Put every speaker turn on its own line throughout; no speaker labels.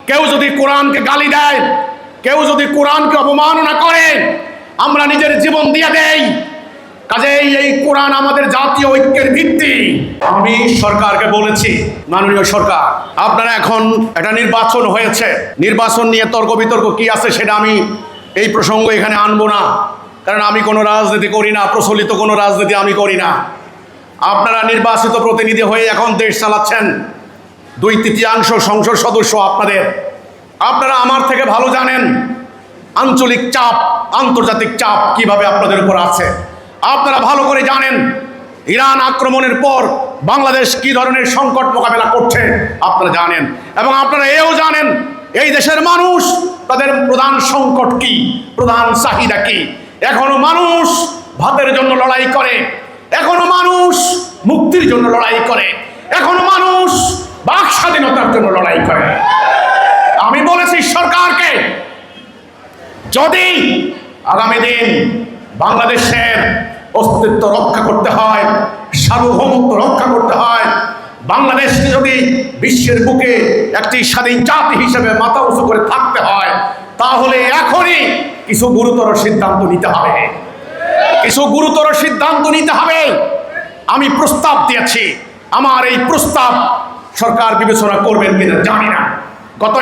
কেউ যদি কোরআনকে গালি দেয়, কেউ যদি কোরআনকে অবমাননা করে, আমরা নিজের জীবন দিয়ে দেই। কাজেই এই কোরআন আমাদের জাতীয় ঐক্যের ভিত্তি। আমি সরকারকে বলেছি, মাননীয় সরকার, আপনারা এখন একটা নির্বাচন হয়েছে, নির্বাচন নিয়ে তর্ক বিতর্ক কি আছে সেটা আমি এই প্রসঙ্গ এখানে আনবো না, কারণ আমি কোনো রাজনীতি করি না, প্রচলিত কোনো রাজনীতি আমি করি না। আপনারা নির্বাচিত প্রতিনিধি হয়ে এখন দেশ চালাচ্ছেন, 2/3 সংসদ সদস্য আপনারা আমার থেকে ভালো জানেন আঞ্চলিক চাপ, আন্তর্জাতিক চাপ কিভাবে আপনাদের উপর আছে। আপনারা ভালো করে জানেন ইরান আক্রমণের পর বাংলাদেশ কি ধরনের সংকট মোকাবেলা করছে আপনারা জানেন, এবং আপনারা এও জানেন এই দেশের মানুষ তাদের প্রধান সংকট কি, প্রধান চাহিদা কি। এখনো মানুষ ভাতের জন্য লড়াই করে, এখনো মানুষ মুক্তির জন্য লড়াই করে, এখনো মানুষ বাক স্বাধীনতার জন্য লড়াই করে। আমি বলেছি সরকারকে, যদি আগামী দিন বাংলাদেশের অস্তিত্ব রক্ষা করতে হয়, সার্বভৌমত্ব রক্ষা করতে হয়, বাংলাদেশকে যদি বিশ্বের বুকে একটি স্বাধীন জাতি হিসেবে মাথা উঁচু করে থাকতে হয়, তাহলে এখনই কিছু গুরুতর সিদ্ধান্ত নিতে হবে, কিছু গুরুতর সিদ্ধান্ত নিতে হবে। আমি প্রস্তাব দিয়েছি, আমার এই প্রস্তাব সরকার বিবেচনা করবেন কিনা জানি না। গত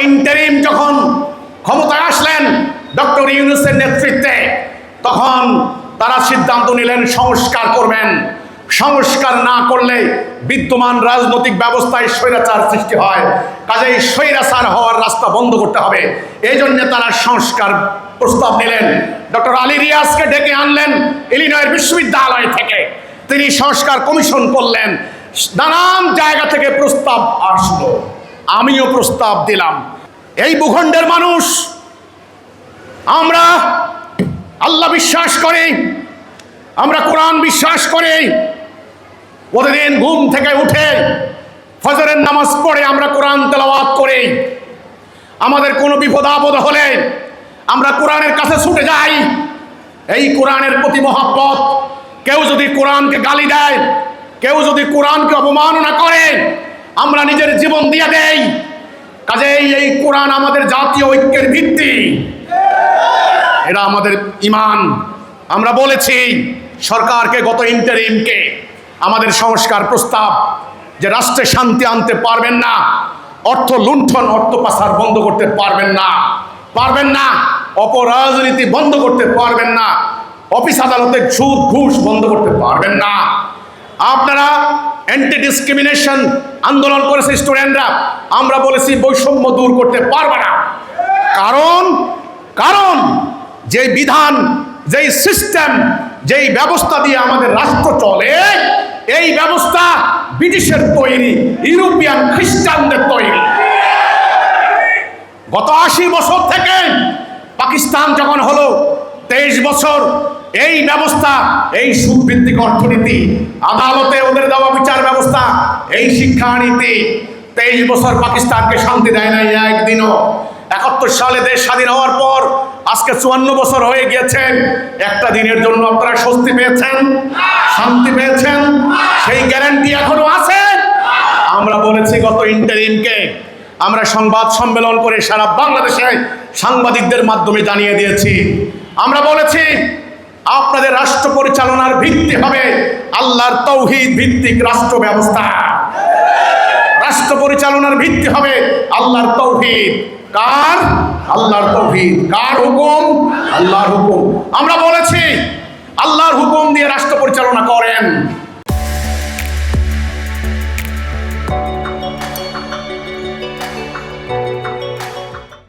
ইন্টারিম যখন ক্ষমতায় আসলেন ডক্টর ইউনূসের নেতৃত্বে, তখন তারা সিদ্ধান্ত নিলেন সংস্কার করবেন। সংস্কার না করলে বিদ্যমান রাজনৈতিক ব্যবস্থায় স্বৈরাচার সৃষ্টি হয়, কাজেই স্বৈরাচার হওয়ার রাস্তা বন্ধ করতে হবে। এই জন্য তারা সংস্কার প্রস্তাব নিলেন। ডক্টর আলী রিয়াজকে ডেকে আনলেন ইলিনয় বিশ্ববিদ্যালয় থেকে, তিনি সংস্কার কমিশন করলেন। নানান জায়গা থেকে প্রস্তাব আসলো, আমিও প্রস্তাব দিলাম। এই ভূখণ্ডের মানুষ আমরা আল্লাহ বিশ্বাস করি, আমরা কোরআন বিশ্বাস করি। প্রতিদিন ঘুম থেকে উঠে ফজরের নামাজ পড়ে আমরা কোরআন তেলাওয়াত করি। আমাদের কোনো বিপদ আপদ হলে আমরা কোরআনের কাছে ছুটে যাই। এই কোরআনের প্রতি মহব্বত। কেউ যদি কোরআনকে গালি দেয়, কেউ যদি কোরআনকে অবমাননা করে, আমরা নিজের জীবন দিয়ে দেই। কাজেই এই কোরআন আমাদের জাতীয় ঐক্যের ভিত্তি, এটা আমাদের ঈমান। আমরা বলেছি সরকারকে, গত ইন্টারিমকে, আমাদের সংস্কার প্রস্তাব যে রাষ্ট্রে শান্তি আনতে পারবেন না, অর্থ লুণ্ঠন, অর্থ পাচার বন্ধ করতে পারবেন না, অপরাজনীতি বন্ধ করতে পারবেন না, অফিস আদালতে সুদ ঘুষ বন্ধ করতে পারবেন না। আপনারা অ্যান্টি ডিসক্রিমিনেশন আন্দোলন করেছে স্টুডেন্টরা, আমরা বলেছি বৈষম্য দূর করতে পারবে না। কারণ যে বিধান, যেই সিস্টেম, যেই ব্যবস্থা দিয়ে আমাদের রাষ্ট্র চলে, এই ব্যবস্থা ব্রিটিশের তৈরি, ইউরোপিয়ান খ্রিস্টানদের তৈরি। গত 80 বছর থেকে পাকিস্তান যখন হলো 23 বছর, এই ব্যবস্থা, এই সুদভিত্তিক অর্থনীতি, আদালতে ওদের দেওয়া বিচার ব্যবস্থা, এই শিক্ষানীতি 23 বছর পাকিস্তানকে শান্তি দেয় নাই একদিনও। 71 সালে দেশ স্বাধীন হওয়ার পর আজকে 54 বছর হয়ে গিয়েছেন। একটা দিনের জন্য আপনারা স্বস্তি পেয়েছেন, শান্তি পেয়েছেন? সেই গ্যারান্টি এখনো আছে? আমরা বলেছি গত ইন্টারিমকে, আমরা সংবাদ সম্মেলন করে সারা বাংলাদেশে সাংবাদিকদের মাধ্যমে জানিয়ে দিয়েছি। আমরা বলেছি আপনাদের রাষ্ট্র পরিচালনার ভিত্তি হবে আল্লাহর তৌহিদ ভিত্তিক রাষ্ট্র ব্যবস্থা। রাষ্ট্র পরিচালনার ভিত্তি হবে আল্লাহর তৌহিদ। কার? আল্লাহর তৌহিদ। কার হুকুম? আল্লাহর হুকুম। আমরা বলেছি আল্লাহর হুকুম দিয়ে রাষ্ট্র পরিচালনা করেন।